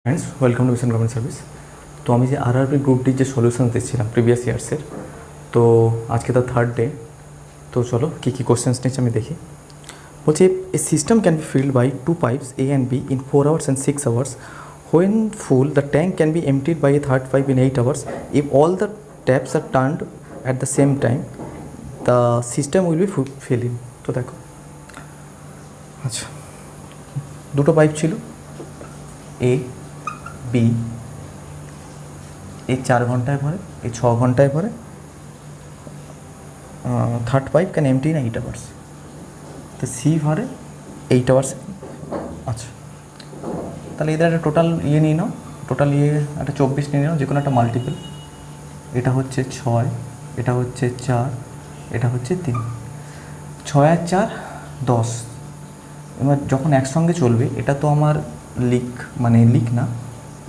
Friends welcome to mission government service. तो আমি যে আরআরবি গ্রুপ ডি যে সলিউশন দিচ্ছিলাম প্রিভিয়াস ইয়ার্সের, তো আজকে তো থার্ড ডে। তো চলো কী কী কোশ্চেন্স নিচ্ছে আমি দেখি। বলছি a system can be filled by two pipes A and B in 4 hours and 6 hours. When full, the tank can be emptied by a third pipe in 8 hours. If all the taps are turned at the same time, the system will be filling. তো দেখো, আচ্ছা দুটো pipe ছিল A B, এই 4 ঘন্টায় ভরে, এই 6 ঘন্টায় ভরে। Third pipe can empty in 8 hours, তো সি ভরে 8 hours। আচ্ছা তাহলে এদের একটা টোটাল নিয়ে নাও, টোটাল একটা 24 নিয়ে নাও, যে কোনো একটা মাল্টিপল। এটা হচ্ছে 6, এটা হচ্ছে 4, এটা হচ্ছে 3। 6 আর 4 10। এবার যখন একসঙ্গে চলবে, এটা তো আমার লিক না,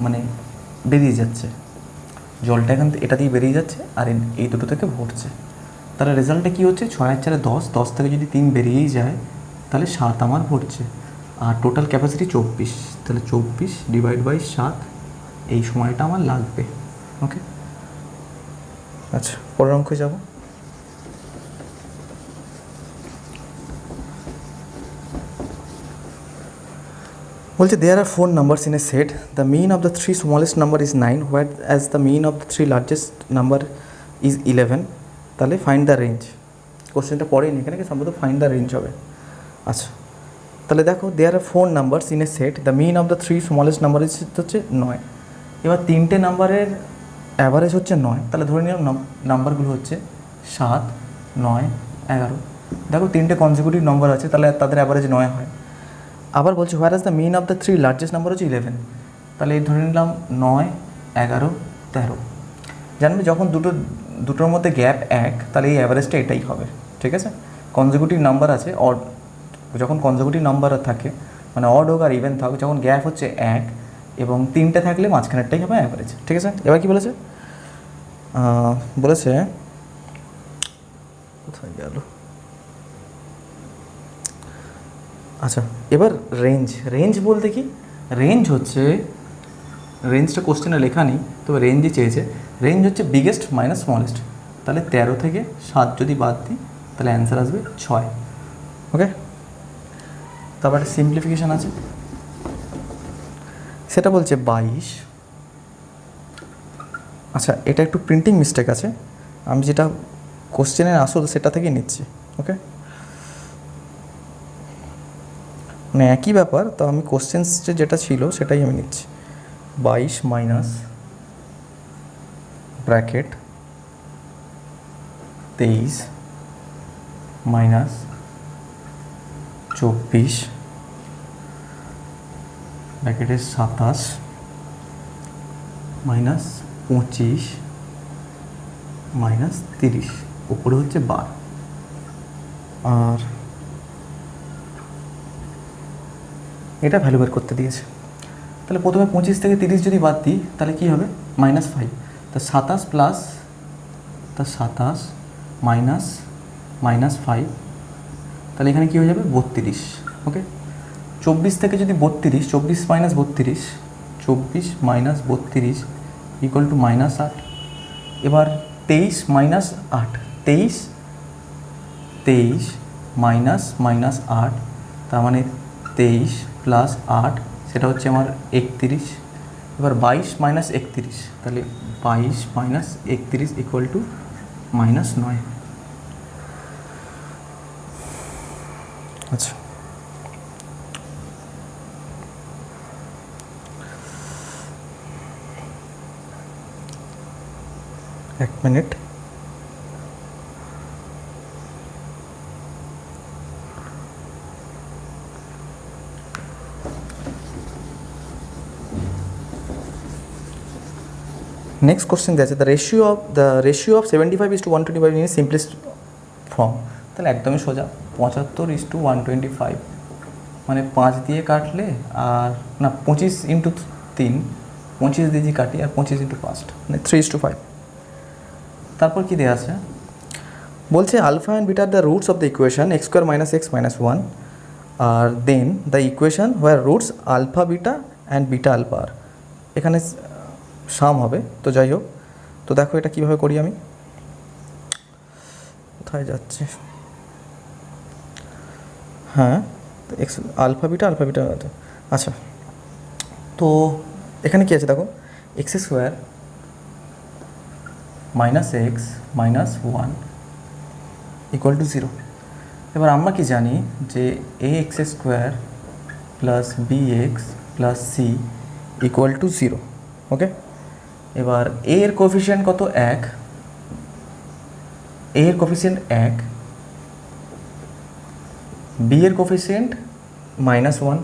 মানে বেরিয়ে যাচ্ছে জলটা, এখান থেকে এটা দিয়ে বেরিয়ে যাচ্ছে আর এই দুটো থেকে ভরছে। তাহলে রেজাল্টে কী হচ্ছে, 6 আর 4 10, 10 থেকে যদি 3 বেরিয়েই যায় তাহলে 7 আমার ভরছে। আর টোটাল ক্যাপাসিটি 24, তাহলে 24 ডিভাইড বাই 7, এই সময়টা আমার লাগবে। ওকে, আচ্ছা পরের অঙ্কে যাব। বলছে দেয়ার আর 4 numbers in a set. The mean of the 3 smallest number is 9, whereas the mean of the 3 largest number is 11. তাহলে ফাইন্ড দ্য রেঞ্জ। কোশ্চেনটা পড়েনি, এখানে কি সম্ভবত ফাইন্ড দ্য রেঞ্জ হবে। আচ্ছা তাহলে দেখো দেয়ার আর 4 numbers in a set. The mean of the 3 smallest number is হচ্ছে 9। এবার 3টে নাম্বারের অ্যাভারেজ হচ্ছে 9, তাহলে ধরে নিলাম নাম্বারগুলো হচ্ছে 7, 9, 11। দেখো 3টে কনজিকিউটিভ নম্বর আছে, তাহলে তাদের অ্যাভারেজ 9 হয়। আবার বলছি where is the mean of the 3 largest number হচ্ছে 11, তাহলে এই ধরে নিলাম 9, 11, 13। জানবে যখন দুটোর মধ্যে গ্যাপ 1, তাহলে এই অ্যাভারেজটা এটাই হবে, ঠিক আছে। কনজিকিউটিভ নাম্বার আছে, অড, যখন কনজিকিউটিভ নাম্বার থাকে মানে অড হোক আর ইভেন থাকুক, যখন গ্যাপ হচ্ছে 1 এবং 3টে থাকলে মাঝখানেরটাই হবে অ্যাভারেজ, ঠিক আছে। এবার কি বলেছে, কোথায় গেল, আচ্ছা এবার রেঞ্জ বলতে কি, রেঞ্জটা কোশ্চেনে লেখা নেই, তবে রেঞ্জই চেয়েছে। রেঞ্জ হচ্ছে বিগেস্ট মাইনাস স্মলেস্ট, তাহলে 13 থেকে 7 যদি বাদ দিই তাহলে অ্যান্সার আসবে 6। ওকে, তারপর একটা সিম্পলিফিকেশান আছে, সেটা বলছে 22। আচ্ছা এটা একটু প্রিন্টিং মিস্টেক আছে, আমি যেটা কোশ্চেনের আসল সেটা থেকেই নিচ্ছি। ওকে, মানে একই ব্যাপার, তো আমি কোশ্চেন্স যেটা ছিল সেটাই আমি নিচ্ছি। 22 মাইনাস ব্র্যাকেট 23 মাইনাস 24 ব্র্যাকেটে 27 মাইনাস 25 মাইনাস 30, উপরে হচ্ছে 12। আর এটা ভ্যালু বের করতে দিয়েছে, তাহলে প্রথমে 25 থেকে 30 যদি বাদ দিই তাহলে কী হবে, -5। তা 27 প্লাস, তা 27 মাইনাস -5, তাহলে এখানে কী হয়ে যাবে 32। ওকে, 24 থেকে যদি 32, 24 মাইনাস 32, 24 মাইনাস 32 ইকুয়াল টু -8। এবার 23 মাইনাস 8, 23 মাইনাস -8, তার মানে 23 প্লাস 8, সেটা হচ্ছে আমার 31। এবার 22 মাইনাস 31, তাহলে 22 মাইনাস 31 ইকুয়াল টু -9। আচ্ছা এক মিনিট, নেক্সট কোশ্চেন দিয়েছে the ratio of 75:125 in simplest form. তাহলে একদমই সোজা, 75:125, মানে 5 দিয়ে কাটলে আর না 25 × 3, 25 দিয়ে কাটি আর 25 × 5, মানে 3:5। তারপর কি দেওয়া আছে, বলছে alpha and beta are the roots of the equation x² - x - 1 আর then the equation where roots alpha beta and beta alpha আর এখানে সাম হবে। তো যাই হোক, তো দেখো এটা কীভাবে করি আমি, কোথায় যাচ্ছে, হ্যাঁ এক্স আলফা বিটা আচ্ছা। তো এখানে কী আছে দেখো, x square minus x minus one equal to zero. এবার আমরা কি জানি যে a x square plus b x plus c equal to zero. Okay, এবার এ এর কোফিশিয়েন্ট কত, এক, এ এর কোফিশিয়েন্ট এক, বি এর কোফিশিয়েন্ট মাইনাস ওয়ান,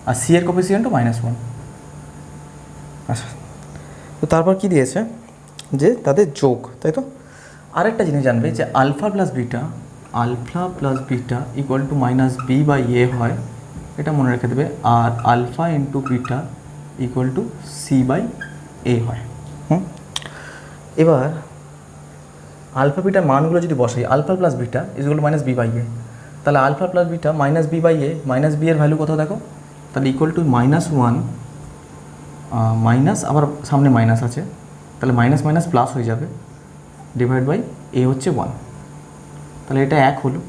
আর সি এর কোফিশিয়েন্টও মাইনাস ওয়ান। আচ্ছা, তো তারপর কি দিয়েছে যে তাদের যোগ, তাই তো। আরেকটা জিনিস জানবে যে alpha plus beta equal to minus b by a হয়, এটা মনে রেখে দেবে। আর alpha into beta equal to c by a হয়। এবার আলফা বিটার মানগুলো যদি বসাই, alpha plus beta equal to minus b by a, তাহলে alpha plus beta minus b by a, minus b এর ভ্যালু কত দেখো, তাহলে equal to minus one, minus আবার সামনে মাইনাস আছে, তাহলে মাইনাস মাইনাস প্লাস হয়ে যাবে, ডিভাইড বাই এ হচ্ছে ওয়ান, তাহলে এটা এক হলো।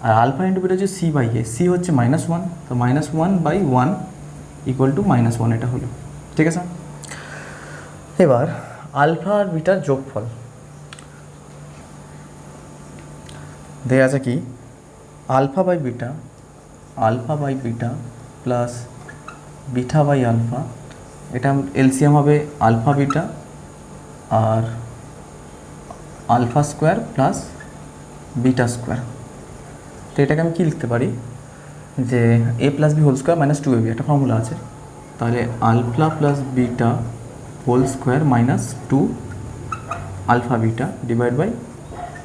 আর আলফা ইন্টু বিটা হচ্ছে সি বাই এ, সি হচ্ছে মাইনাস ওয়ান, তো minus one by one equal to minus one, এটা হলো। ঠিক আছে, এবার আলফা আর বিটার যোগফল দেয়া আছে কি, alpha by beta plus beta by alpha, এটা এলসিএম হবে আলফা বিটা আর alpha square plus beta square. তো এটাকে আমি কী লিখতে পারি যে a plus b whole square minus two a b, একটা ফর্মুলা আছে, তাহলে alpha plus beta whole square minus two alpha beta divide by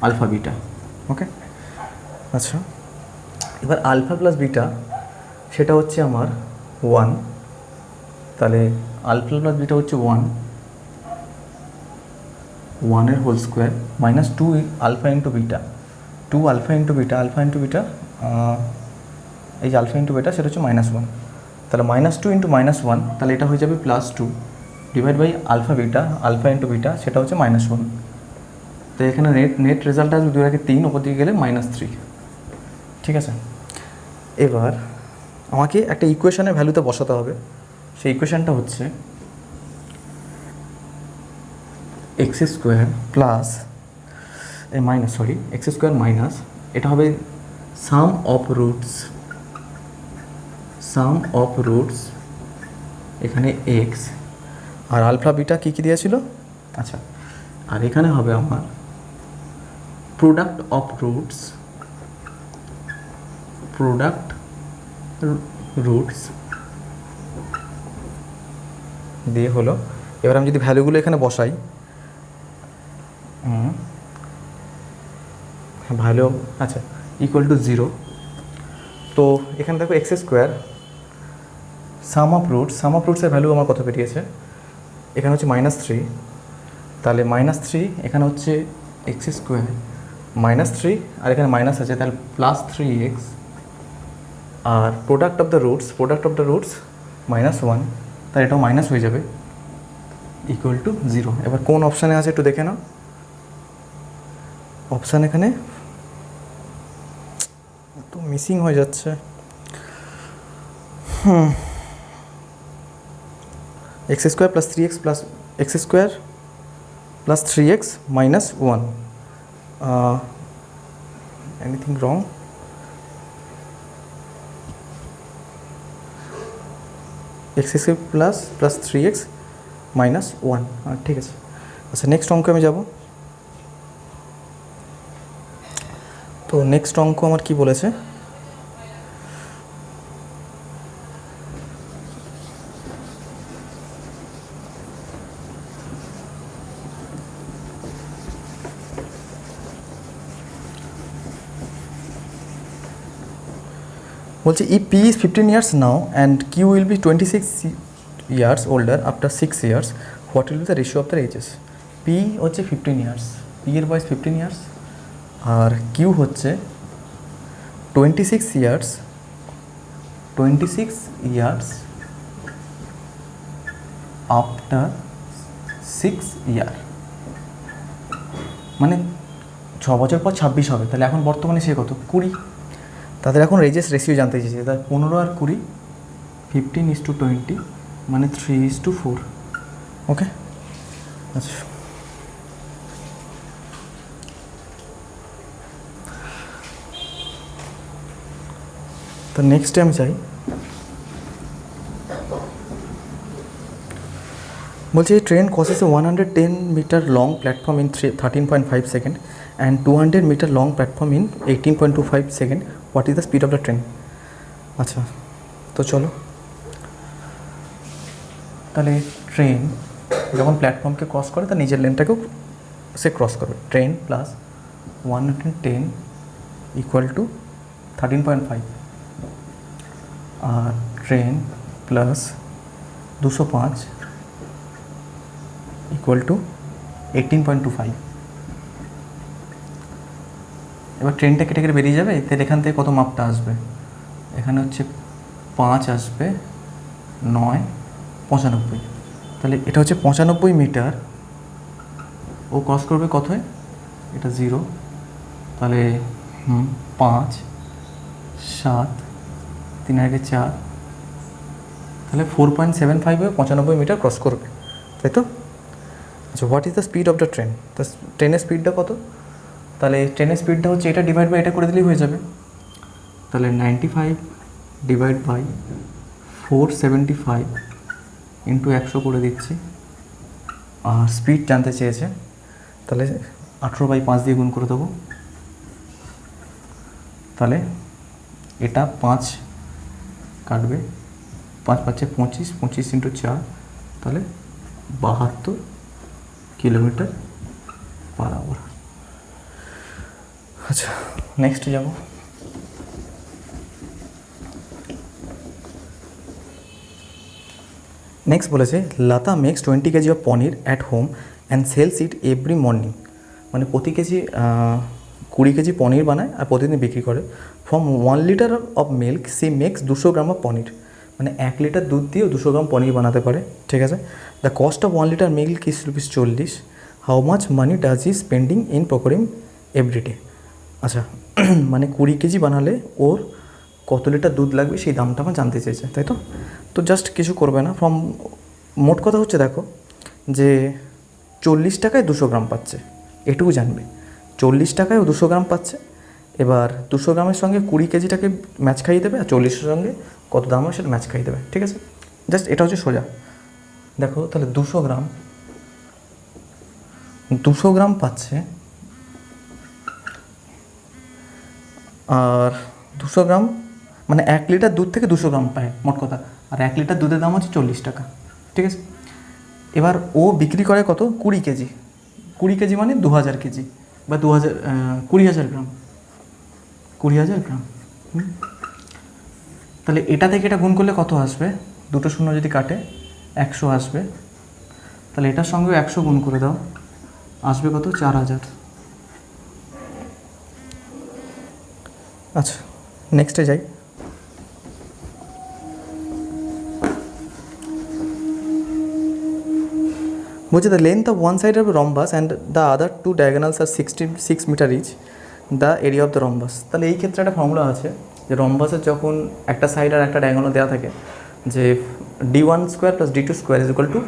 alpha beta. Okay, আচ্ছা, এবার আলফা প্লাস বিটা সেটা হচ্ছে আমার ওয়ান, তাহলে আলফা প্লাস বিটা হচ্ছে ওয়ানের whole square minus two alpha into beta, alpha into beta এই যে আলফা ইন্টু বিটা সেটা হচ্ছে মাইনাস ওয়ান, তাহলে minus two into minus one, তাহলে এটা হয়ে যাবে plus two divide by alpha into beta সেটা হচ্ছে মাইনাস ওয়ান। তো এখানে নেট রেজাল্ট আসবে দুই আগে তিন, ওপর দিকে গেলে মাইনাস থ্রি। ঠিক আছে, এবার আমাকে একটা ইকুয়েশনের ভ্যালুতে বসাতে হবে। সেই ইকুয়েশনটা হচ্ছে x square plus x square minus, এটা হবে সাম অফ রুটস এখানে এক্স আর আলফা বিটা কী কী দিয়েছিল, আচ্ছা, আর এখানে হবে আমার প্রোডাক্ট অফ রুটস দিয়ে হলো। এবার আমি যদি ভ্যালুগুলো এখানে বসাই, ভ্যালু আচ্ছা ইকুয়াল টু জিরো, তো এখানে দেখো এক্স স্কোয়ার সাম অফ রুটসের ভ্যালু আমার কত বেরিয়েছে, এখানে হচ্ছে মাইনাস থ্রি, তাহলে মাইনাস থ্রি, এখানে হচ্ছে এক্স স্কোয়ার মাইনাস থ্রি, আর এখানে মাইনাস আছে, তাহলে প্লাস থ্রি এক্স, আর product of the roots minus one, তাহলে এটাও মাইনাস হয়ে যাবে, ইকুয়াল টু জিরো। এবার কোন অপশানে আছে একটু দেখে নাও, অপশান এখানে তো মিসিং হয়ে যাচ্ছে, x square plus three x plus x square plus three x minus one, anything wrong, x square plus three x minus one, ঠিক আছে। আচ্ছা, নেক্সট অঙ্ক আমি যাব। তো নেক্সট অঙ্ক আমার কি বলেছে, বলছে if P is 15 years now and Q will be 26 years older after 6 years, what will be the ratio of their ages? P হচ্ছে 15 years, P এর বয়স 15 years, আর Q হচ্ছে 26 years আফটার 6 ইয়ার, মানে 6 বছর পর 26 হবে, তাহলে এখন বর্তমানে সে কত 20। তাদের এখন এজেস রেশিও জানতে চেয়েছে, তার 15 আর 20 15:20 মানে 3:4। ওকে, আচ্ছা তো নেক্সটে আমি চাই, বলছে train crosses a 110 meter long platform in 13.5 seconds and 200 meter long platform in 18.25 seconds. What is the speed of the train? আচ্ছা তো চলো, তাহলে ট্রেন যখন প্ল্যাটফর্মকে ক্রস করে তার নিজের লেনটাকেও সে ক্রস করবে। ট্রেন প্লাস 110 ইকুয়াল টু 13.5, আর ট্রেন প্লাস 205 ইকুয়াল টু 18.25। এবার ট্রেনটা কেটে কেটে বেরিয়ে যাবে, তাহলে এখান থেকে কত মাপটা আসবে, এখানে হচ্ছে 5 আসবে, 9 95, তাহলে এটা হচ্ছে 95 মিটার ও ক্রস করবে কত হয়, এটা 0, তাহলে 5 7 3 আগে 4, তাহলে 4.75 95 মিটার ক্রস করবে, তাই তো। আচ্ছা what is the speed of the train, তা ট্রেনের স্পিডটা কত, তাহলে ট্রেনের স্পিডটা হচ্ছে এটা ডিভাইড বাই এটা করে দিলেই হয়ে যাবে, তাহলে 95 ডিভাইড বাই 475 ইন্টু 100 করে দিচ্ছি, আর স্পিড জানতে চেয়েছে, তাহলে 18/5 দিয়ে গুণ করে দেবো, তাহলে এটা 5 কাটবে, 5 5 25, 25 ইন্টু 4, তাহলে 72 কিলোমিটার পার আওয়ার। আচ্ছা নেক্সট যাব, নেক্সট বলেছে Lata makes 20 KG of paneer at home and sells it every morning, মানে প্রতি কেজি 20 কেজি পনির বানায় আর প্রতিদিন বিক্রি করে। From 1 litre of milk she makes 200 gram of paneer, মানে 1 লিটার দুধ দিয়েও 200 গ্রাম পনির বানাতে পারে, ঠিক আছে। The cost of 1 litre milk is ₹40, how much money does he spending in procuring everyday. আচ্ছা মানে 20 কেজি বানালে ওর কত লিটার দুধ লাগবে সেই দামটা আমার জানতে চেয়েছে, তাই তো। তো জাস্ট কিছু করবে না, ফ্রম মোট কথা হচ্ছে দেখো যে 40 টাকায় 200 গ্রাম পাচ্ছে, এটুকু জানবে, 40 টাকায় ও 200 গ্রাম পাচ্ছে। এবার 200 গ্রামের সঙ্গে 20 কেজিটাকে ম্যাচ খাইয়ে দেবে, আর 40-এর সঙ্গে কত দাম হয় সেটা ম্যাচ খাইয়ে দেবে, ঠিক আছে। জাস্ট এটা হচ্ছে সোজা। দেখো তাহলে 200 গ্রাম পাচ্ছে, আর 200 গ্রাম মানে 1 লিটার দুধ থেকে 200 গ্রাম পায় মোট কথা, আর 1 লিটার দুধের দাম হচ্ছে 40 টাকা, ঠিক আছে। এবার ও বিক্রি করে কত 20 কেজি, 20 কেজি মানে 2000 কেজি বা 20,000 গ্রাম, 20,000 গ্রাম। তাহলে এটা থেকে এটা গুণ করলে কত আসবে, দুটো শূন্য যদি কাটে 100 আসবে, তাহলে এটার সঙ্গে 100 গুণ করে দাও, আসবে কত 4000। আচ্ছা নেক্সটে যাই, বলছে the length of one side of rhombus and the other 2 diagonals are 66 metre each, the area of the rhombus. তাহলে এই ক্ষেত্রে একটা ফর্মুলা আছে যে রম্বাসের যখন একটা সাইড আর একটা ডায়াগোনাল দেওয়া থাকে, যে d1 square plus d2 square is equal two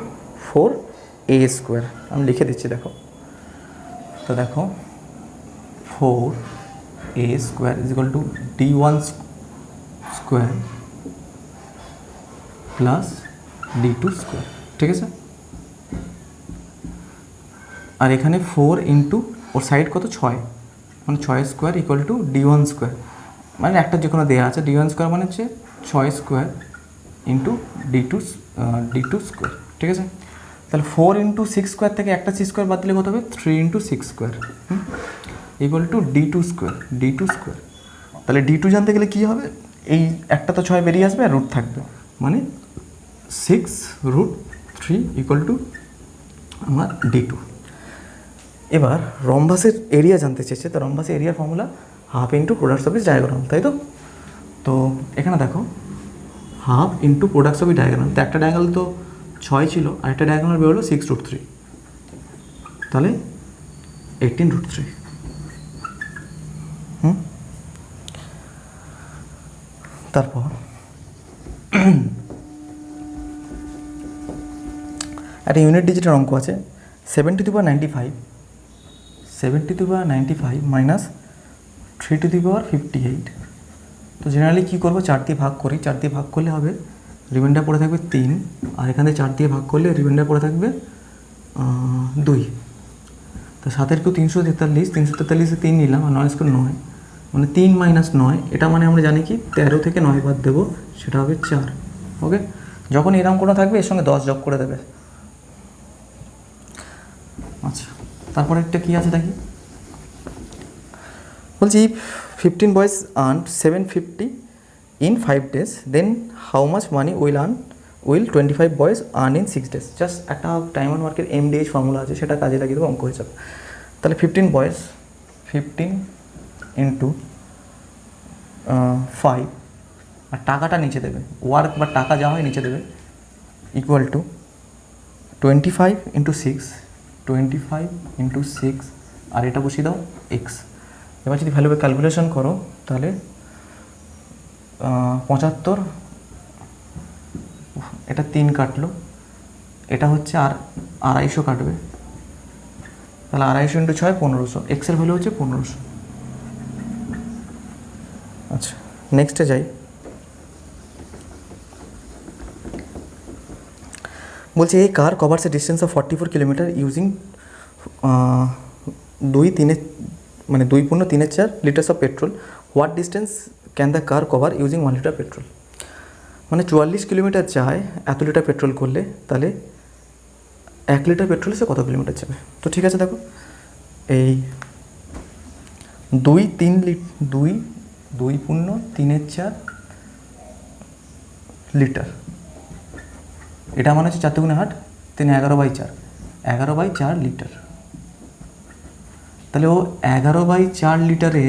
4a square. আমি লিখে দিচ্ছি দেখো, তো দেখো 4a square is equal two d1 square plus d2 square, ঠিক আছে। আর এখানে 4 ইন্টু ওর সাইড কত 6, মানে 6 square equal to d1 square, মানে একটা যে কোনো দেওয়া আছে, d1 স্কোয়ার মানে হচ্ছে 6 স্কোয়ার ইন্টু d2 স্কোয়ার, ঠিক আছে। তাহলে 4 ইন্টু 6 স্কোয়ার থেকে একটা 6 স্কোয়ার বাদ দিলে কত হবে 3 into 6 square equal to d2 square. তাহলে d2 জানতে গেলে কী হবে, এই একটা তো 6 বেরিয়ে আসবে আর রুট থাকবে, মানে 6√3 ইকুয়াল টু আমার d2। এবার রম্বাসের এরিয়া জানতে চেয়েছে, তো রম্বাসের এরিয়ার formula half into products of is diagonal, তাই তো। তো এখানে দেখো half into products of is diagonal, তো একটা ডায়াগোনাল তো 6 ছিল, আরেকটা ডায়াগোনাল বেরোলো 6√3, তাহলে 18√3। তারপর একটা ইউনিট ডিজিটের অঙ্ক আছে 7^95 মাইনাস 3^58। তো জেনারেলি কী করবো, 4 দিয়ে ভাগ করি, 4 দিয়ে ভাগ করলে হবে রিমাইন্ডার পড়ে থাকবে 3, আর এখানে 4 দিয়ে ভাগ করলে রিমাইন্ডার পড়ে থাকবে 2। তো 7 কেউ 343, 343-এ 3 নিলাম, আর 9 স্কোয়ার 9, মানে 3 মাইনাস 9, এটা মানে আমরা জানি কি 13 থেকে 9 বাদ দেবো, সেটা হবে 4। ওকে, যখন এরকম কোনো থাকবে এর সঙ্গে 10 যোগ করে দেবে। আচ্ছা, তারপরে একটা কী আছে দেখি, বলছি 15 boys earn 750 in 5 days, then how much money will 25 boys earn in 6 days? Just একটা টাইম অ্যান্ড ওয়ার্কের MDH ফর্মুলা আছে, সেটা কাজে লাগিয়ে দেবো অঙ্ক হিসাবে। তাহলে 15 বয়েজ 15 ইন্টু 5, আর টাকাটা নিচে দেবে, ওয়ার্ক বা টাকা যা হয় নিচে দেবে, ইকুয়াল টু 25 ইন্টু 6, 25 ইন্টু 6, আর এটা বসিয়ে দাও এক্স। এবার যদি ভ্যালুবে ক্যালকুলেশন করো তাহলে 75, এটা 3 কাটলো, এটা হচ্ছে আর 250 কাটবে, তাহলে 250 ইন্টু 6 1500, এক্সের ভ্যালু হচ্ছে 1500। আচ্ছা, নেক্সটে যাই। বলছে এই car covers a distance of 44 kilometre using 2.3 litres of petrol, what distance can the car cover using 1 litre petrol? মানে 44 কিলোমিটার যায় এত লিটার পেট্রোল করলে, তাহলে 1 লিটার পেট্রোলে সে কত কিলোমিটার যাবে? তো ঠিক আছে, দেখো এই 2.3 লিটার, এটা মানে হচ্ছে 4 গুণে 8, 3 11/4, 11/4 লিটার। তাহলে ও 11/4 লিটারে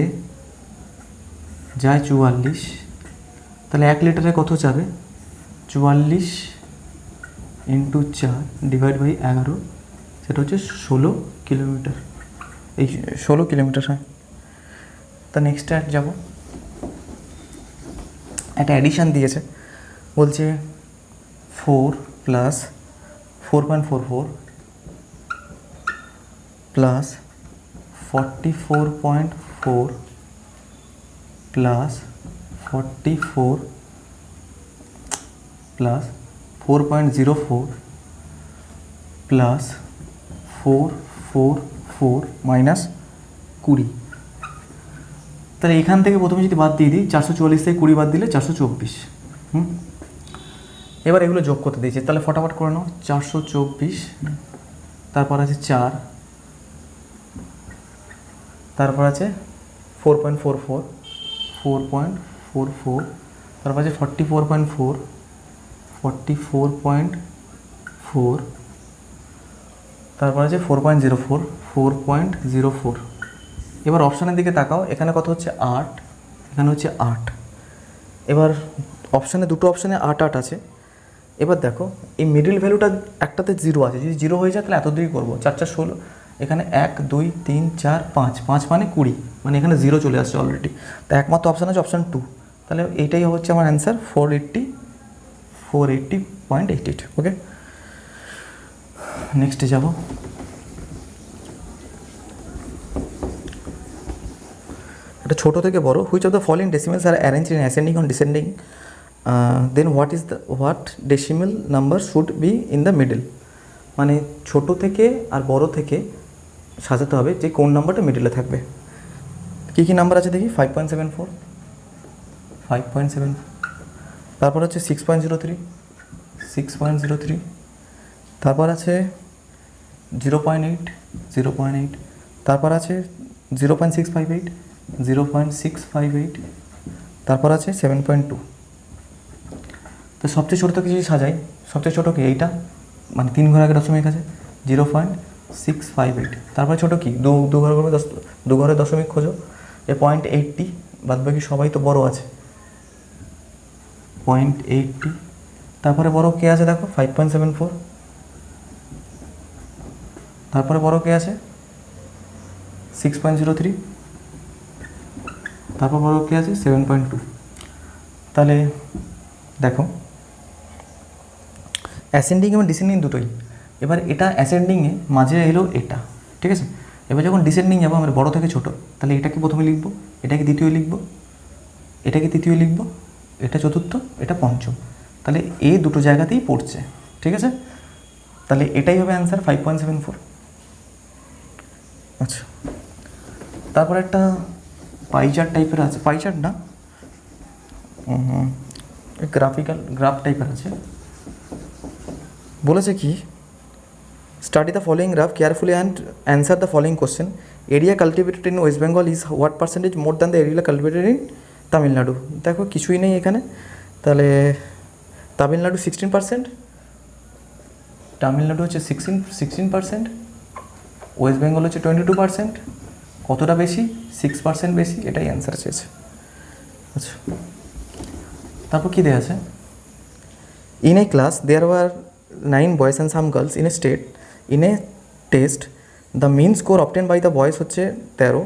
যায় 44, তাহলে 1 লিটারে কত যাবে? 44 ইন্টু 4 ডিভাইড বাই 11, সেটা হচ্ছে 16 কিলোমিটার। এই 16 কিলোমিটার, হ্যাঁ। তা নেক্সট অ্যাড যাবো, একটা অ্যাডিশান দিয়েছে, বলছে 4 plus 4.44 plus 44.4 plus 44 plus 4.04 plus 444 minus 20। তাহলে এখান থেকে প্রথমে যদি বাদ দিয়ে দিই, 444 থেকে 20 বাদ দিলে 424। এবার এগুলো যোগ করতে দিয়েছে, তাহলে ফটাফট করে নাও। 424, তারপর আছে 4, তারপর আছে 4.44, 4.44, তারপর আছে 44.4, 44.4, তারপর আছে 4.04, 4.04। এবার অপশানের দিকে তাকাও, এখানে কত হচ্ছে 8, এখানে হচ্ছে 8। এবার অপশানে দুটো অপশানে 8 8 আছে। এবার দেখো এই মিডিল ভ্যালুটা একটাতে 0 আছে, যদি 0 হয়ে যায় তাহলে এত দিকেই করবো, 4 4 16, এখানে 1 2 3 4 5, 5 মানে 20, মানে এখানে 0 চলে আসছে অলরেডি। তো একমাত্র অপশান আছে অপশান 2, তাহলে এইটাই হচ্ছে আমার অ্যান্সার, 480.88। ওকে, নেক্সটে যাব। এটা ছোটো থেকে বড়, which of the following decimals are arrange in ascending on descending, then what decimal number should be in the middle? মানে ছোট থেকে আর বড় থেকে সাজাতে হবে যে কোন নাম্বারটা মিডলে থাকবে। কী কী নাম্বার আছে দেখি, 5.74, 5.7, তারপর হচ্ছে 6.03, 6.03, তারপর আছে 0.8, 0.8, তারপর আছে 0.658, 0.658, তারপর আছে 7.2। তো সবচেয়ে ছোটো থেকে যদি সাজাই, সবচেয়ে ছোটো কি এইটা, মানে 3 ঘর আগে দশমিক আছে, 0.658। তারপরে ছোটো কি, দু ঘরে দশমিক খোঁজো, 0.80, বাদ বাকি সবাই তো বড় আছে, 0.80। তারপরে বড় কে আছে দেখো 5.74, তারপরে বড় কে আছে 6.03, তারপর বড় কে আছে 7.2। তাহলে দেখো অ্যাসেন্ডিং এবং ডিসেন্ডিং দুটোই। এবার এটা অ্যাসেন্ডিংয়ে মাঝে এলো এটা, ঠিক আছে। এবার যখন ডিসেন্ডিং যাবো আমরা বড় থেকে ছোট, তাহলে এটাকে প্রথমে লিখবো, এটাকে দ্বিতীয় লিখবো, এটাকে তৃতীয় লিখবো, এটা চতুর্থ, এটা পঞ্চম। তাহলে এই দুটো জায়গাতেই পড়ছে, ঠিক আছে। তাহলে এটাই হবে অ্যান্সার 5.74। আচ্ছা, তারপর একটা পাইচার্ট টাইপের আছে, পাইচার্ট না, গ্রাফ টাইপের আছে। বলেছে কি, study the following graph carefully and answer the following question. Area cultivated in West Bengal is what percentage more than the area cultivated in Tamil Nadu. দেখো কিছুই নেই এখানে, তাহলে তামিলনাড়ু 16%, তামিলনাড়ু হচ্ছে 16%, ওয়েস্ট বেঙ্গল হচ্ছে 22%। কতটা বেশি? 6% বেশি, এটাই অ্যান্সার চেয়েছে। আচ্ছা, তারপর কী দেওয়া আছে, in a class there were 9 boys and some girls in a state in a test, the mean score obtain by the boys হচ্ছে 13,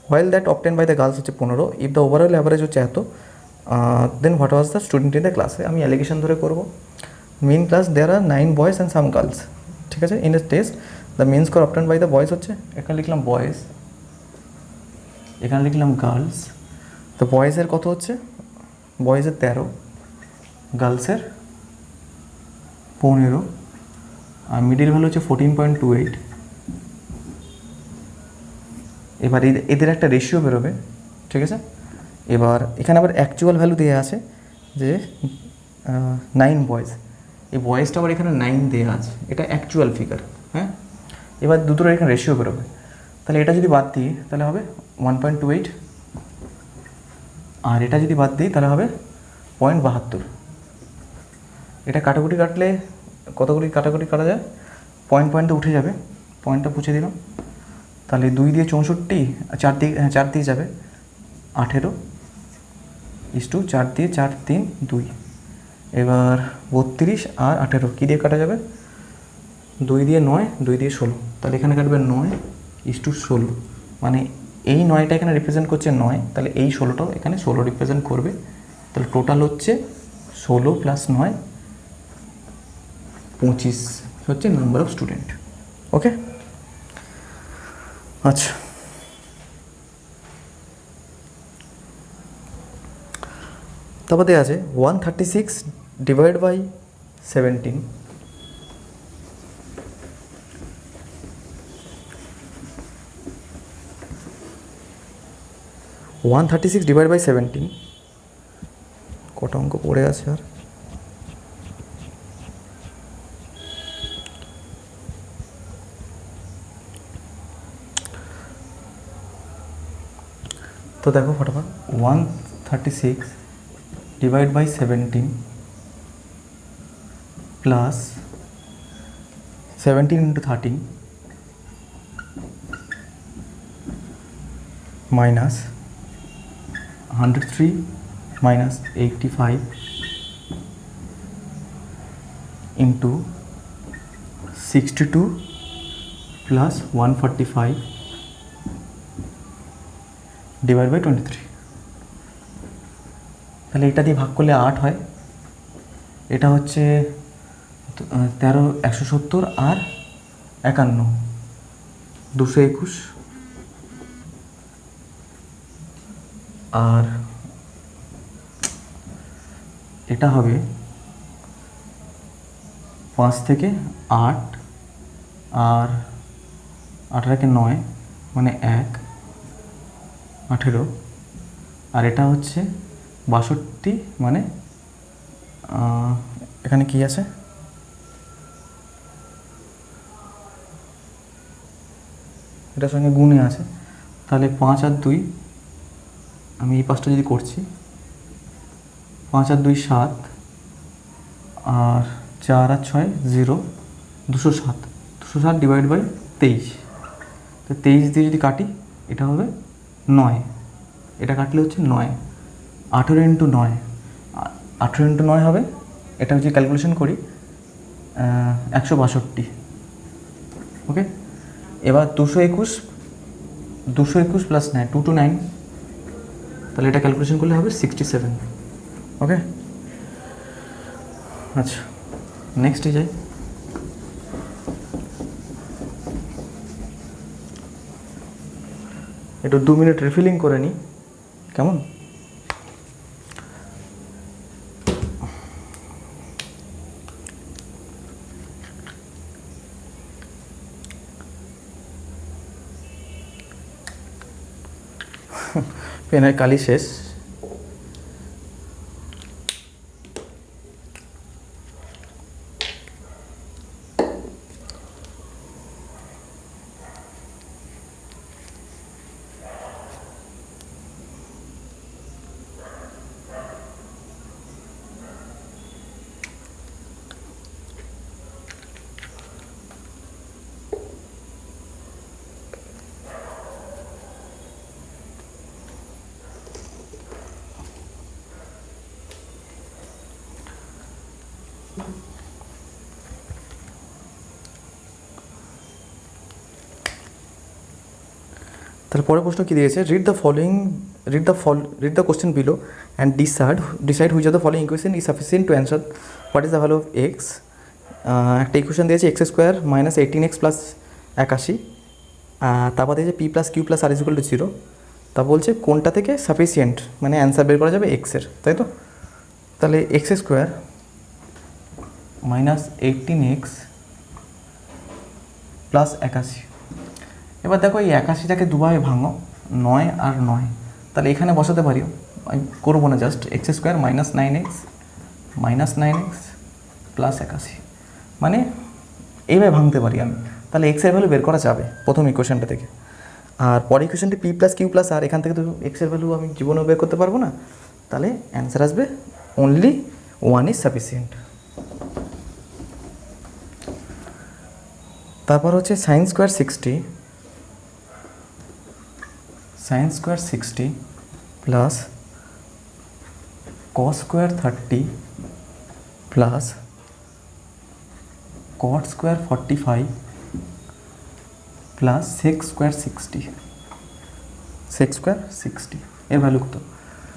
while that obtained by the girls হচ্ছে 15। ইফ দ্য ওভারঅল অ্যাভারেজ হচ্ছে এত, then what was the student in the ক্লাসে। আমি alligation ধরে করবো। Mean class there are 9 boys and some girls, ঠিক আছে। In a test the mean score obtain by the boys হচ্ছে, এখানে লিখলাম বয়েজ, এখানে লিখলাম গার্লস। তো বয়েজের কত হচ্ছে, বয়েজের 13, গার্লসের 15, আর মিডিল ভ্যালু হচ্ছে 14.28। এবার এদের একটা রেশিও বেরোবে, ঠিক আছে। এবার এখানে আবার অ্যাকচুয়াল ভ্যালু দেওয়া আছে যে 9 বয়েজ, এই বয়েজটা আবার এখানে 9 দেওয়া আছে, এটা অ্যাকচুয়াল ফিগার, হ্যাঁ। এবার দুটোর এখানে রেশিও বেরোবে, তাহলে এটা যদি বাদ দিই তাহলে হবে 1.28, আর এটা যদি বাদ দিই তাহলে হবে 0.72। এটা কাটাকুটি কাটলে কতগুলি কাটাকুটি কাটা যায়, পয়েন্টে উঠে যাবে, পয়েন্টটা পুছে দিলাম। তাহলে 2 দিয়ে 64, 4 দিয়ে যাবে 18, ইস টু 4 দিয়ে 4 3 2, এবার 32 আর 18 কী দিয়ে কাটা যাবে, 2 দিয়ে 9, 2 দিয়ে 16, তাহলে এখানে কাটবে 9 ইস টু 16, মানে এই 9টা এখানে রিপ্রেজেন্ট করছে 9, তাহলে এই 16টাও এখানে 16 রিপ্রেজেন্ট করবে। তাহলে টোটাল হচ্ছে 16 + 9 25 হচ্ছে নাম্বার অফ স্টুডেন্ট। ওকে, আচ্ছা, তারপর দেওয়া আছে 136 ডিভাইড বাই 17, ডিভাইড বাই 17, কটা অঙ্ক পড়ে আছে আর, তো দেখো ফটাফট 136 divide by 17 plus 17 into 13 minus 103 minus 85 into 62 plus 145 divide by 23। তাহলে এটা দিয়ে ভাগ করলে 8 হয়, এটা হচ্ছে 13 170 আর 51 221, আর এটা হবে 5 থেকে 8 আর 8 থেকে 9 মানে 1 18, আর এটা হচ্ছে 62 মানে এখানে কি আছে, এটার সঙ্গে গুণে আছে, তাহলে 5 আর 2, আমি এই পাঁচটা যদি করছি 5 আর 2 7, আর 4 আর 6 0, 207 ডিভাইড বাই 23, তো 23 দিয়ে যদি কাটি এটা হবে 9, এটা কাটলে হচ্ছে 9, 18 ইন্টু 9, 18 ইন্টু 9 হবে এটা যদি ক্যালকুলেশন করি 162, ওকে। এবার 221 প্লাস 9 229, তাহলে এটা ক্যালকুলেশন করলে হবে 67, ওকে। আচ্ছা নেক্সটে যাই। একটু 2 মিনিট রিফিলিং করে নিই, কেমন? পেনের কালি শেষ। তাহলে পরের প্রশ্ন কী দিয়েছে? Read the question below and decide which of the following equation is sufficient to answer what is the value of x. একটা ইকুয়েশন দিয়েছে x² মাইনাস 18x প্লাস 81, তারপর দিয়েছে p plus q plus r is equal to 0। তা বলছে কোনটা থেকে sufficient মানে answer বের করা যাবে এক্সের, তাই তো? তাহলে x² মাইনাস 18x প্লাস 81। এবার দেখো এই 81টাকে দুভাবে ভাঙো, 9 আর 9, তাহলে এখানে বসাতে পারি, আমি করবো না, just x² minus 9x plus 81, মানে এইভাবে ভাঙতে পারি আমি। তাহলে এক্সের ভ্যালু বের করা যাবে প্রথম ইকুয়েশনটা থেকে। আর পরের ইকুয়েশনটি p প্লাস কিউ প্লাস আর, এখান থেকে তো এক্সের ভ্যালু আমি জীবনেও বের করতে পারবো না, তাহলে অ্যান্সার আসবে অনলি 1 ইজ সাফিসিয়েন্ট। তারপর হচ্ছে sin square 60 plus cos square 30 plus cot square 45 plus sec square 60 এর ভ্যালু কত?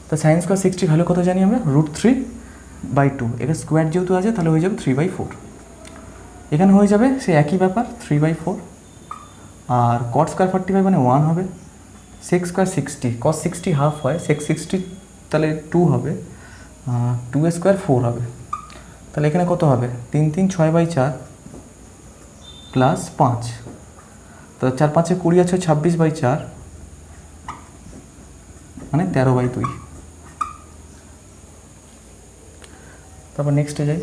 তো sin স্কোয়ার 60 ভ্যালু কত জানি আমরা, √3/2। এখানে স্কোয়ার যেহেতু আছে তাহলে হয়ে যাবে 3/4। এখানে হয়ে যাবে সে একই ব্যাপার 3/4, আর cot স্কোয়ার 45 মানে 1 হবে, sec স্কোয়ার 60, cos 60 হাফ হয়, sec 60 তাহলে 2 হবে, 2 স্কোয়ার 4 হবে। তাহলে এখানে কত হবে, 3 3 6/4 প্লাস 5, তো 4 5 20 আছে 26/4 মানে 13/2। তারপর নেক্সটে যাই।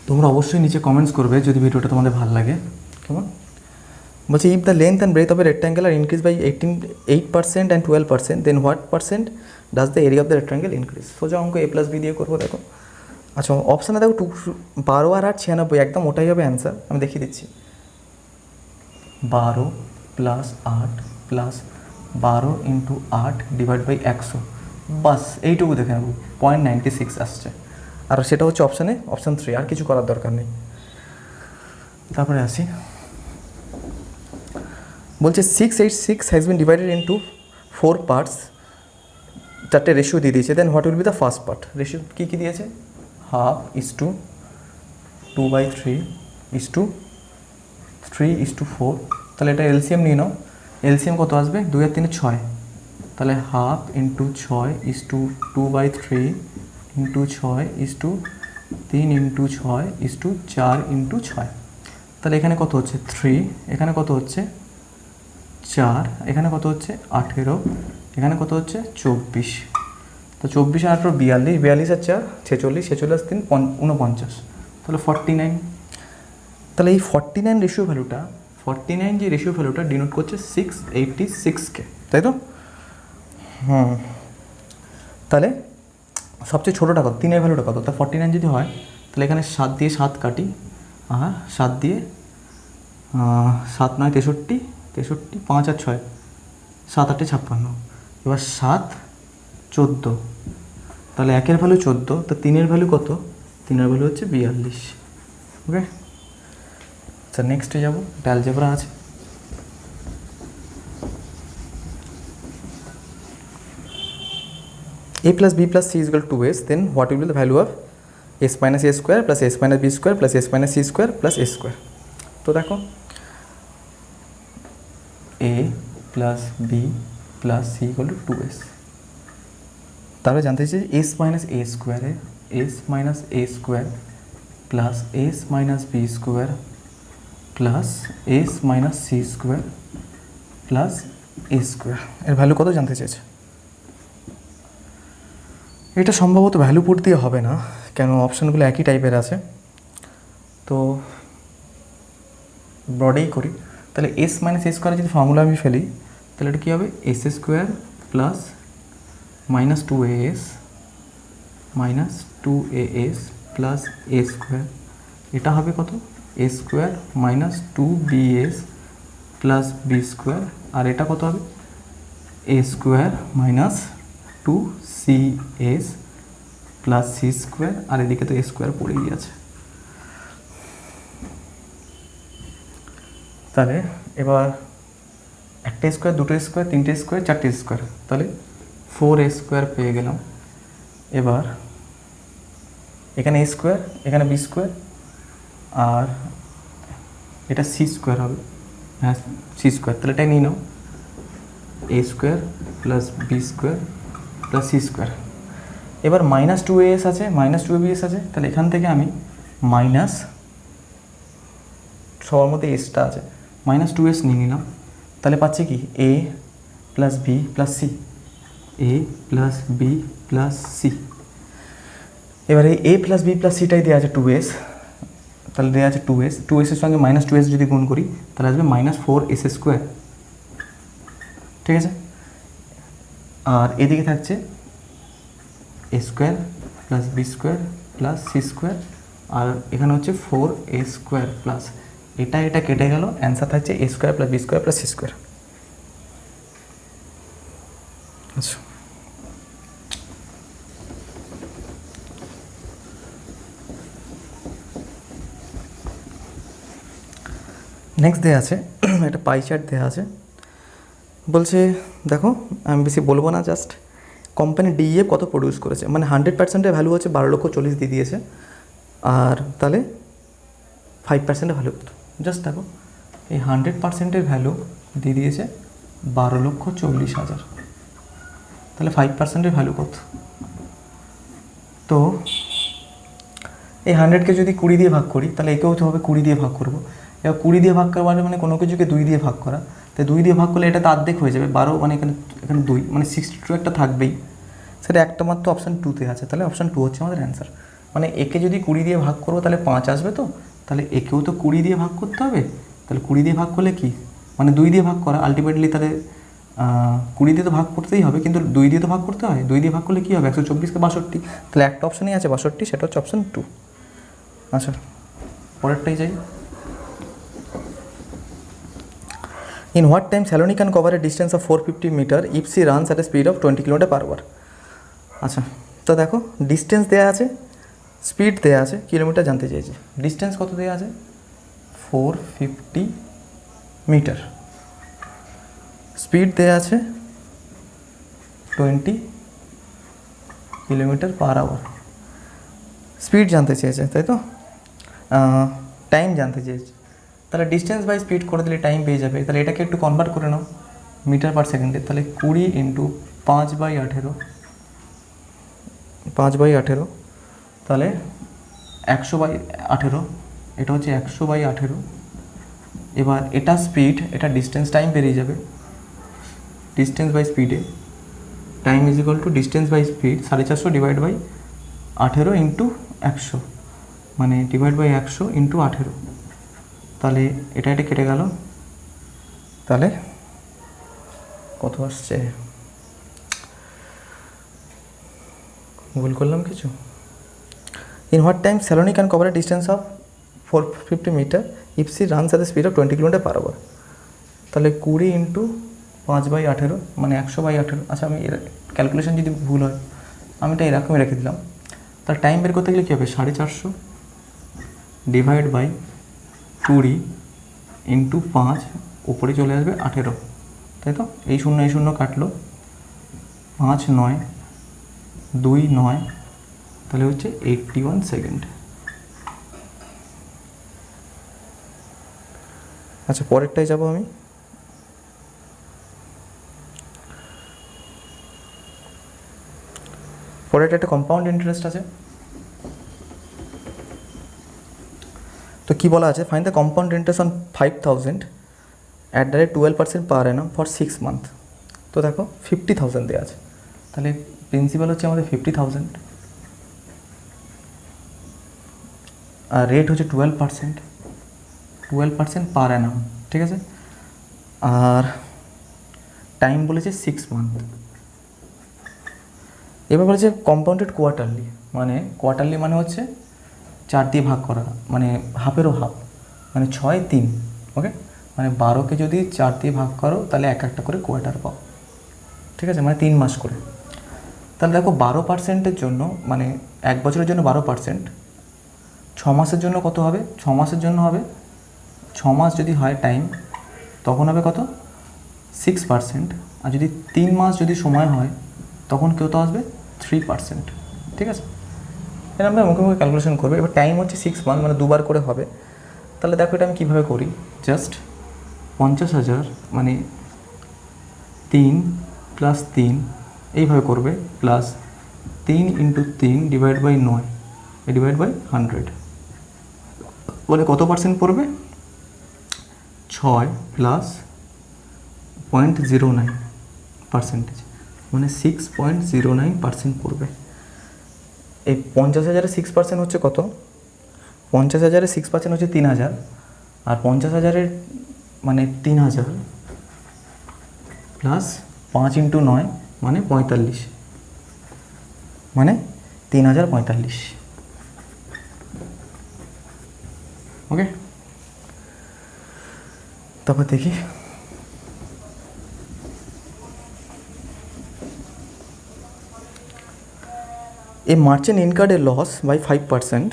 তোমরা অবশ্যই নিচে কমেন্টস করবে যদি ভিডিওটা তোমাদের ভালো লাগে, কেমন? বলছি if the length and breath of a rectangle are increase by 8% and 12%, then what percent does the area of the rectangle increase? সোজা অঙ্ক a+b দিয়ে করবো। দেখো আচ্ছা অপশানে দেখো 12 আর 8 96, একদম ওটাই হবে অ্যান্সার। আমি দেখিয়ে দিচ্ছি, 12 plus 8 plus 12 into 8 divide by 100, বাস এইটুকু দেখে নেব, 0.96 আসছে। আর সেটা হচ্ছে অপশান 3, আর কিছু করার দরকার নেই। তারপরে আসি, বলছে 686 has been divided into 4 parts, 4টে রেশিও দিয়ে দিয়েছে। Then what will be the first part? Ratio কী কী দিয়েছে? 1/2 2/3 3:4। তাহলে এটা এলসিএম নিয়ে নাও, এলসিএম কত আসবে? 2 আর 3 6, তাহলে 1/2 × 6 2/3 × 6 3 × 6 4 × 6। তাহলে এখানে কত হচ্ছে 3, এখানে কত হচ্ছে 4, এখানে কত হচ্ছে 18, এখানে কত হচ্ছে 24। তো 24 আর 18 42, 42 আর 4 46, 46 আর 3 49, তাহলে 49। তাহলে এই 49 রেশিও ভ্যালুটা, 49 যে রেশিও ভ্যালুটা ডিনোট করছে 686কে, তাই তো? তাহলে সবচেয়ে ছোটোটা কত? 3-এর ভ্যালুটা কত? তা 49 যদি হয় তাহলে এখানে 7 দিয়ে 7 কাটি, 7 দিয়ে 7 9 63, 5 আর 6 7 8 56, এবার 7 14 তাহলে 1-এর ভ্যালু 14, তো 3-এর ভ্যালু কত? 3-এর ভ্যালু হচ্ছে 42। ওকে, আচ্ছা নেক্সটে যাবো, এটা অ্যালজেব্রা আছে। a plus b plus c is equal to 2s, then what will be the value of s minus a square plus s minus b square plus s minus c square plus a square? তো দেখো a plus b plus c equal to 2s, তাহলে জানতে চাইছি s minus a square s minus a square plus s minus b square plus s minus c square plus a square এর value কত জানতে চেয়েছে। এটা সম্ভবত ভ্যালু পুট দিয়ে হবে না, কেন অপশানগুলো একই টাইপের আছে, তো ব্রডেই করি। তাহলে এস মাইনাস এ স্কোয়ারে যদি ফর্মুলা আমি ফেলি, তাহলে এটা কী হবে? S square plus minus 2as minus 2as plus a square, এটা হবে কত? A square minus 2bs plus b square, আর এটা কত হবে? A square minus 2cs plus c square, আর এদিকে তো এ স্কোয়ার পড়েই আছে। তাহলে এবার একটা স্কোয়ার, দুটো স্কোয়ার, তিনটে স্কোয়ার, চারটে স্কোয়ার, তাহলে 4a স্কোয়ার পেয়ে গেলাম। এবার এখানে এ স্কোয়ার, এখানে বি স্কোয়ার, আর এটা সি স্কোয়ার হবে, হ্যাঁ সি স্কোয়ার, তাহলে এটাই নিয়ে নাও, a square plus b square plus c square. এবার মাইনাস 2as আছে, মাইনাস 2bs আছে, তাহলে এখান থেকে আমি মাইনাস, সবার মধ্যে এসটা আছে, মাইনাস 2s নিয়ে নিলাম, তাহলে পাচ্ছি কি? এ প্লাস বি প্লাস সি, এ প্লাস বি প্লাস সি। এবারে এ প্লাস বি প্লাস সিটাই দেওয়া আছে 2s, তাহলে দেওয়া আছে 2s, 2s এর সঙ্গে মাইনাস 2s যদি গুণ করি তাহলে আসবে মাইনাস 4s স্কোয়ার, ঠিক আছে। আর এদিকে থাকছে a square plus b square plus c square, আর এখানে হচ্ছে 4a স্কোয়ার প্লাস, এটা কেটে গেল, অ্যান্সার থাকছে a square plus b square plus c square. আচ্ছা নেক্সট দেওয়া আছে একটা পাই চার্ট দেওয়া আছে, বলছে দেখো আমি বেশি বলবো না, জাস্ট কোম্পানি ডিএফ কত প্রডিউস করেছে, মানে 100%-এর ভ্যালু হচ্ছে 12,40,000 দিয়ে দিয়েছে, আর তাহলে 5%-এর ভ্যালু কত? জাস্ট দেখো এই 100%-এর ভ্যালু দিয়ে দিয়েছে 12,40,000, তাহলে 5%-এর ভ্যালু কত? তো এই 100কে যদি 20 দিয়ে ভাগ করি, তাহলে একেও তো হবে 20 দিয়ে ভাগ করবো। এবার 20 দিয়ে ভাগ করা মানে কোনো কিছুকে 2 দিয়ে ভাগ করা, তাই 2 দিয়ে ভাগ করলে এটা তো অর্ধেক হয়ে যাবে, 12 মানে এখানে 2 মানে 62 একটা থাকবেই, সেটা একটা মাত্র অপশান 2-তে আছে, তাহলে অপশান 2 হচ্ছে আমাদের অ্যান্সার। মানে একে যদি 20 দিয়ে ভাগ করবো তাহলে 5 আসবে, তো তাহলে একেও তো 20 দিয়ে ভাগ করতে হবে, তাহলে 20 দিয়ে ভাগ করলে কি মানে 2 দিয়ে ভাগ করা আলটিমেটলি, তাহলে 20 দিয়ে তো ভাগ করতেই হবে, কিন্তু 2 দিয়ে তো ভাগ করতে হয়, 2 দিয়ে ভাগ করলে কী হবে? 124কে 62, তাহলে একটা অপশানই আছে 62, সেটা হচ্ছে অপশান 2। আচ্ছা পরেরটাই যাই। In what time Saloni can cover a distance of 450 meter if she runs at a speed of 20 km/h? আচ্ছা তো দেখো ডিস্টেন্স দেওয়া আছে, স্পিড দেওয়া আছে, কিলোমিটার জানতে চাইছে। ডিস্টেন্স কত দেওয়া আছে? 450 মিটার, স্পিড দেওয়া আছে 20 km/h, স্পিড জানতে চেয়েছে তাই তো, টাইম জানতে চেয়েছে, তাহলে ডিস্টেন্স বাই স্পিড করে দিলে টাইম পেয়ে যাবে। তাহলে এটাকে একটু কনভার্ট করে নাও মিটার পার সেকেন্ডে, তাহলে 20 × 5/18, 5/18, তাহলে 100/18, এটা হচ্ছে 100/18। এবার এটা স্পিড, এটা ডিস্টেন্স, টাইম বেরিয়ে যাবে, ডিস্টেন্স বাই স্পিডে time is equal to distance by speed 450 divide by 18 × 100, মানে ডিভাইড বাই 100 × 18, তাহলে এটা কেটে গেল, তাহলে কত আসছে? ভুল করলাম কিছু? In what time Saloni can cover a distance of 450 meter if she runs at the speed of 20 km/h? তাহলে 20 × 5/18 মানে 100/18। আচ্ছা আমি এর ক্যালকুলেশন যদি ভুল হয় আমি এটা এরকমই রেখে দিলাম। তার টাইম বের করতে গেলে কী হবে, 450 ডিভাইড বাই 20 ইন্টু 5, উপরে চলে আসবে 18, তাই তো? এই শূন্য কাটলো, 5 9 2 9, তাহলে হচ্ছে 81 সেকেন্ড। আচ্ছা, পরেরটাই যাব আমি। পরেরটা একটা কম্পাউন্ড ইন্টারেস্ট আছে। তো কী বলা আছে, find the compound interest on 5000 at the rate 12% per Anam for 6 month. তো দেখো 50,000 দেওয়া আছে, তাহলে প্রিন্সিপাল হচ্ছে আমাদের 50,000 আর রেট হচ্ছে 12% পার অ্যানাম, ঠিক আছে? আর টাইম বলেছে 6 মান্থ। এবার বলেছে কম্পাউন্ডেড কোয়ার্টারলি, মানে কোয়ার্টারলি মানে হচ্ছে 4 দিয়ে ভাগ করা, মানে হাফেরও হাফ, মানে 6 3, ওকে? মানে 12কে যদি 4 দিয়ে ভাগ করো তাহলে একটা করে কোয়ার্টার পাও, ঠিক আছে? মানে 3 মাস করে। তাহলে দেখো 12%-এর জন্য, মানে 1 বছরের জন্য 12%, 6 মাসের জন্য কত হবে? 6 মাসের জন্য হবে, 6 মাস যদি হয় টাইম, তখন হবে কত? 6%। আর যদি 3 মাস যদি সময় হয় তখন কত আসবে? 3%, ঠিক আছে? এটা আমরা মুখে ক্যালকুলেশন করবো। এবার টাইম হচ্ছে 6 মান্থ, মানে দুবার করে হবে। তাহলে দেখো এটা আমি কীভাবে করি, জাস্ট 50,000 মানে 3 + 3 এইভাবে করবে, plus 3 × 3 divide by 9 divide by 100, বলে কত পার্সেন্ট পড়বে? 6 + 0.09%, মানে 6.09% পড়বে। এই 50,000-এর 6% হচ্ছে কত? 50,000-এর 6% হচ্ছে 3,000, আর 50,000-এর মানে 3,000 প্লাস 5 × 9 মানে 45, মানে 3,045, ওকে? তারপর দেখি a merchant incurred a loss by 5%.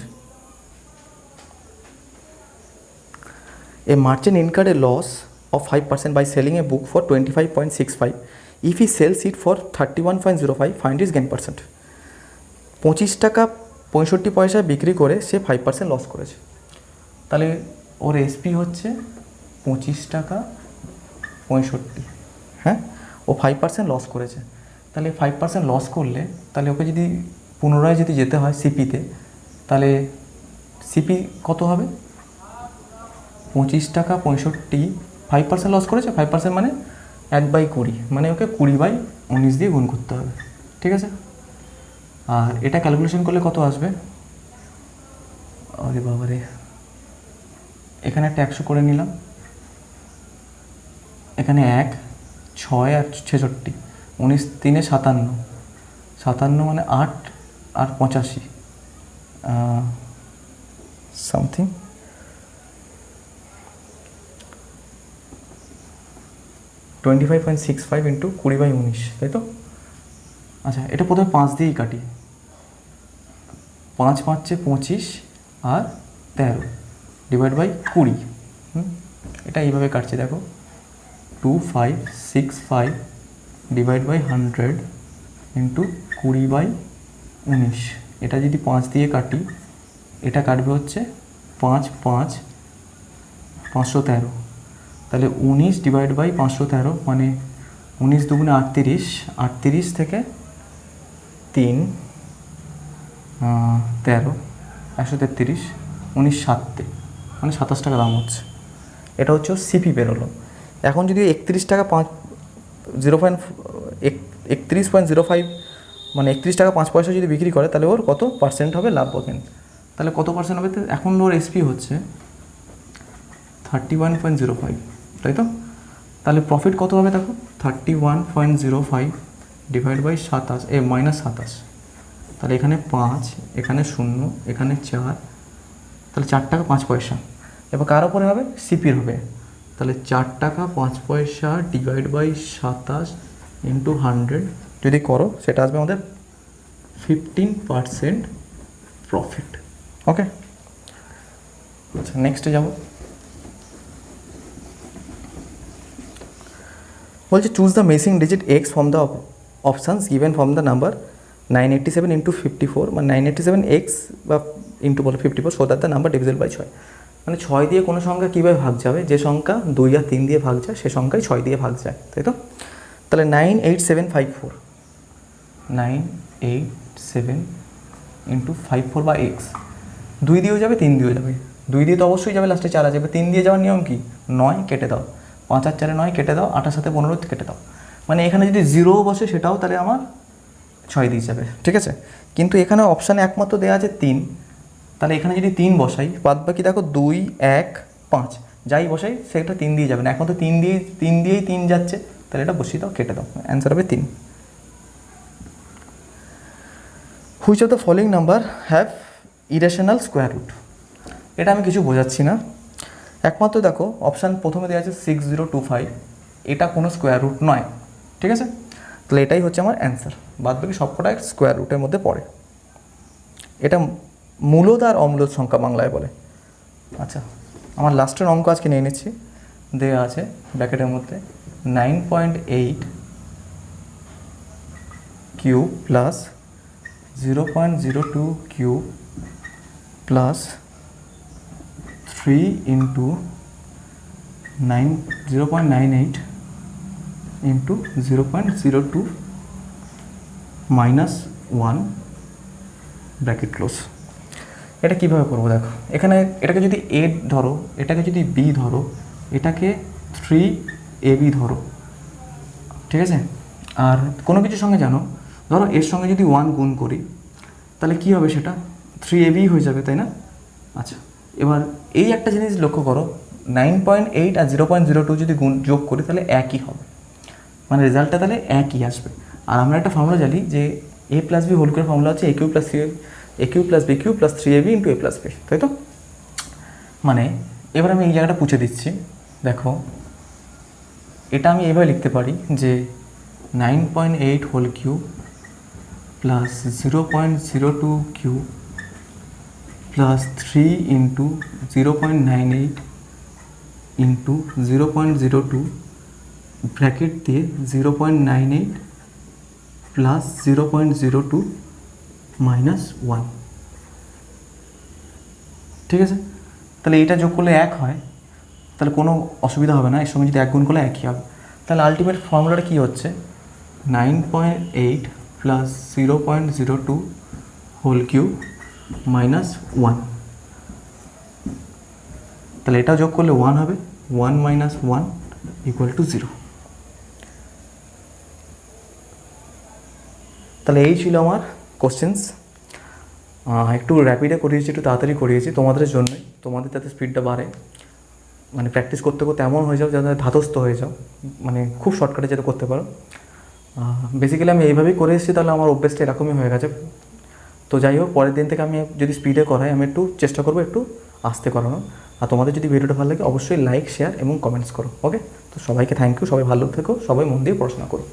A merchant incurred a loss of 5% by selling a book for 25.65. If he sells it for 31.05, find his gain percent. 25 টাকা 65 পয়সা বিক্রি করে সে 5% লস করেছে। তাহলে ওর এসপি হচ্ছে 25 টাকা 65, হ্যাঁ? ও 5% লস করেছে। তাহলে 5% লস করলে, তাহলে ওকে যদি পুনরায় যদি যেতে হয় সিপিতে, তাহলে সিপি কত হবে? 25 টাকা 65, 5% লস করেছে, 5% মানে 1/20, মানে ওকে 20/19 দিয়ে গুণ করতে হবে, ঠিক আছে? আর এটা ক্যালকুলেশন করলে কত আসবে? আরে বাবারে, এখানে একটা 100 করে নিলাম, এখানে 1 6 আর 66, 19 3 57, 57 মানে 8 আর 85 সামথিং, 25.65 ইন্টু 20/19, তাই তো? আচ্ছা, এটা প্রথমে 5 দিয়েই কাটি, 5 5 25 আর 13 ডিভাইড বাই 20, এটা এইভাবে কাটছে, দেখো 2565 ডিভাইড বাই 100 ইন্টু 20/19। এটা যদি 5 দিয়ে কাটি, এটা কাটবে হচ্ছে 5 5 513, তাহলে 19 ডিভাইড বাই 513, মানে 19 দুগুণে 38, 38 থেকে 3 13 133, 19 7, মানে 27 টাকা দাম হচ্ছে। এটা হচ্ছে সিপি বেরোলো। এখন যদি 31 টাকা 31.05, মানে 31 টাকা 5 পয়সা যদি বিক্রি করে, তাহলে ওর কত পার্সেন্ট হবে লাভ পাবেন? তাহলে কত পার্সেন্ট হবে? এখন ওর এসপি হচ্ছে 31.05, তাই তো? তাহলে প্রফিট কত হবে দেখো, 31.05 ডিভাইড বাই 27 -27, তাহলে এখানে 5, এখানে 0, এখানে 4, তাহলে 4 টাকা 5 পয়সা। এবার কার ওপরে হবে? সিপির হবে। তাহলে 4 টাকা 5 পয়সা ডিভাইড বাই 27 ইন্টু 100 যদি করো, সেটা আসবে আমাদের 15% প্রফিট। ওকে, আচ্ছা নেক্সটে যাব। বলছে choose the missing digit x from the options given from the number 987 into 54, মানে 987 এক্স বা ইন্টু বলো 54, so that the number divisible by 6। মানে 6 দিয়ে কোনো সংখ্যা কীভাবে ভাগ যাবে, যে সংখ্যা 2 আর 3 দিয়ে ভাগ যায় সে সংখ্যায় 6 দিয়ে ভাগ যায়, তাই তো? তাহলে 98754, 987 ইন্টু 54 বা এক্স, 2 দিয়েও যাবে 3 দিয়েও যাবে, 2 দিয়ে তো অবশ্যই যাবে, লাস্টে 4 আসবে, 3 দিয়ে যাওয়ার নিয়ম কি, 9 কেটে দাও, 5 আর 4 9 কেটে দাও, 8 আর 7 15 কেটে দাও, মানে এখানে যদি 0 বসে সেটাও তাহলে আমার 6 দিয়ে যাবে, ঠিক আছে? কিন্তু এখানে অপশানে একমাত্র দেওয়া আছে 3, তাহলে এখানে যদি 3 বসাই, বাদ বাকি দেখো 2 1 5 যাই বসাই সেটা 3 দিয়ে যাবে না, একমাত্র 3 দিয়েই 3 যাচ্ছে, তাহলে এটা বসিয়ে দাও, কেটে দাও, অ্যান্সার হবে 3। Which of the following number have irrational square root? এটা আমি কিছু বোঝাচ্ছি না, একমাত্র দেখো অপশান প্রথমে দেওয়া আছে 6025, এটা কোনো স্কোয়ার রুট নয়, ঠিক আছে? তাহলে এটাই হচ্ছে আমার অ্যান্সার, বাদ বাকি সবকটা স্কোয়ার রুটের মধ্যে পড়ে। এটা মূলদ আর অম্লদ সংখ্যা বাংলায় বলে। আচ্ছা, আমার লাস্টের অঙ্ক আজকে নিয়ে নিচ্ছি, দেওয়া আছে ব্র্যাকেটের মধ্যে 9.8 cube plus 0.02 cube plus 3 into 0.98 into 0.02 minus 1 bracket close. এটা কীভাবে করবো দেখো, এখানে এটাকে যদি এ ধরো, এটাকে যদি বি ধরো, এটাকে 3ab ধরো, ঠিক আছে? আর কোনো কিছুর সঙ্গে জানো, ধরো এর সঙ্গে যদি 1 গুণ করি তাহলে কী হবে, সেটা 3ab হয়ে যাবে, তাই না? আচ্ছা, এবার এই একটা জিনিস লক্ষ্য করো, 9.8 আর 0.02 যদি যোগ করি তাহলে একই হবে, মানে রেজাল্টটা তাহলে একই আসবে। আর আমরা একটা ফর্মুলা জানি যে a প্লাস বি হোল করে ফর্মুলা হচ্ছে a cube plus b cube plus 3ab into a plus b, তাই তো? মানে এবার আমি এই জায়গাটা পুছে দিচ্ছি, দেখো এটা আমি এভাবে লিখতে পারি যে 9.8 whole cube plus 0.02 cube plus 3 into 0.98 into 0.02 bracket দিয়ে 0.98 প্লাস 0.02 মাইনাস 1, ঠিক আছে? তাহলে এটা যোগ করলে 1 হয়, তাহলে কোনো অসুবিধা হবে না, এর সঙ্গে যদি 1 গুণ করলে একই হবে। তাহলে আলটিমেট ফর্মুলাটা কী হচ্ছে, 9.8 প্লাস 0.02 হোল কিউব মাইনাস 1, তাহলে এটা যোগ করলে 1 হবে, 1 মাইনাস 1 ইকুয়াল টু 0। তাহলে এই ছিল আমার কোশ্চেন্স, একটু র্যাপিডে করিয়েছি, একটু তাড়াতাড়ি করিয়েছি তোমাদের জন্যই, তোমাদের যাতে স্পিডটা বাড়ে, মানে প্র্যাকটিস করতে করতে এমন হয়ে যাও যাতে ধাতস্থ হয়ে যাও, মানে খুব শর্টকাটে যাতে করতে পারো। বেসিক্যালি আমি এইভাবেই করে এসেছি, তাহলে আমার অভ্যেসটা এরকমই হয়ে গেছে। তো যাই হোক, পরের দিন থেকে আমি যদি স্পিডে করাই, আমি একটু চেষ্টা করবো একটু আস্তে করানো। আর তোমাদের যদি ভিডিওটা ভালো লাগে অবশ্যই লাইক, শেয়ার এবং কমেন্টস করো। ওকে, তো সবাইকে থ্যাংক ইউ, সবাই ভালো থেকো, সবাই মন দিয়ে পড়াশোনা করো।